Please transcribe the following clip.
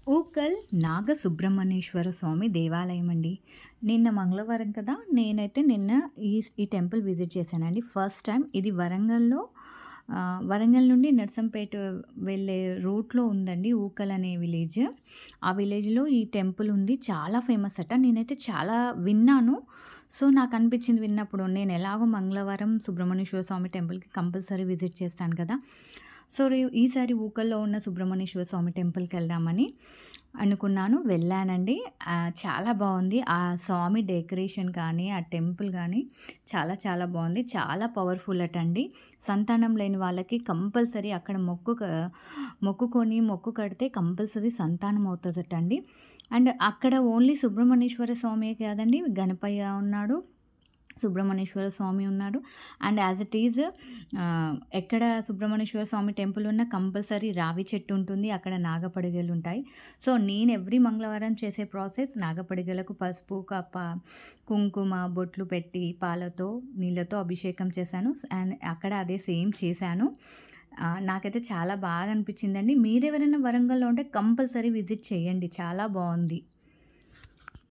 ఊకల్ నాగసుబ్రహ్మణ్యేశ్వర స్వామి దేవాలయం అండి. నిన్న మంగళవారం కదా! నేనైతే నిన్న ఈ టెంపుల్ విజిట్ చేశానండి. ఫస్ట్ టైం ఇది వరంగల్ నుండి నర్సంపేట వెళ్ళే రూట్‌లో ఉందండి ఊకల్ అనే విలేజ్. ఆ విలేజ్‌లో ఈ టెంపుల్ ఉంది. చాలా ఫేమస్ అట. నేనైతే చాలా విన్నాను. సో, నాకనిపించింది విన్నప్పుడు నేను ఎలాగో మంగళవారం సుబ్రహ్మణ్యేశ్వర స్వామి టెంపుల్‌కి కంపల్సరీ విజిట్ చేస్తాను కదా! సో, ఈసారి ఊకల్లో ఉన్న సుబ్రహ్మణ్యేశ్వర స్వామి టెంపుల్‌కెళ్దామని అనుకున్నాను. వెళ్ళానండి. చాలా బావుంది. ఆ స్వామి డెకరేషన్ కానీ, ఆ టెంపుల్ గానీ చాలా చాలా బావుంది. చాలా పవర్‌ఫుల్ అటండి. సంతానం లేని వాళ్ళకి కంపల్సరీ అక్కడ మొక్కు కడితే కంపల్సరీ సంతానం అవుతదటండి. అండ్ అక్కడ ఓన్లీ సుబ్రహ్మణ్యేశ్వర స్వామియే కాదండి, గణపయ్య ఉన్నాడు, సుబ్రహ్మణ్యేశ్వర స్వామి ఉన్నారు. అండ్ యాజ్ ఇట్ ఈజ్ ఎక్కడ సుబ్రహ్మణ్యేశ్వర స్వామి టెంపుల్ ఉన్నా కంపల్సరీ రావి చెట్టు ఉంటుంది. అక్కడ నాగపడిగలుంటాయి. సో, నేను ఎవ్రీ మంగళవారం చేసే ప్రాసెస్ నాగపడిగలకు పసుపు, కుంకుమ, బొట్లు పెట్టి పాలతో, నీళ్ళతో అభిషేకం చేశాను. అండ్ అక్కడ అదే సేమ్ చేశాను. నాకైతే చాలా బాగా అనిపించిందండి. మీరెవరైనా వరంగల్‌లో ఉంటే కంపల్సరీ విజిట్ చేయండి. చాలా బావుంది.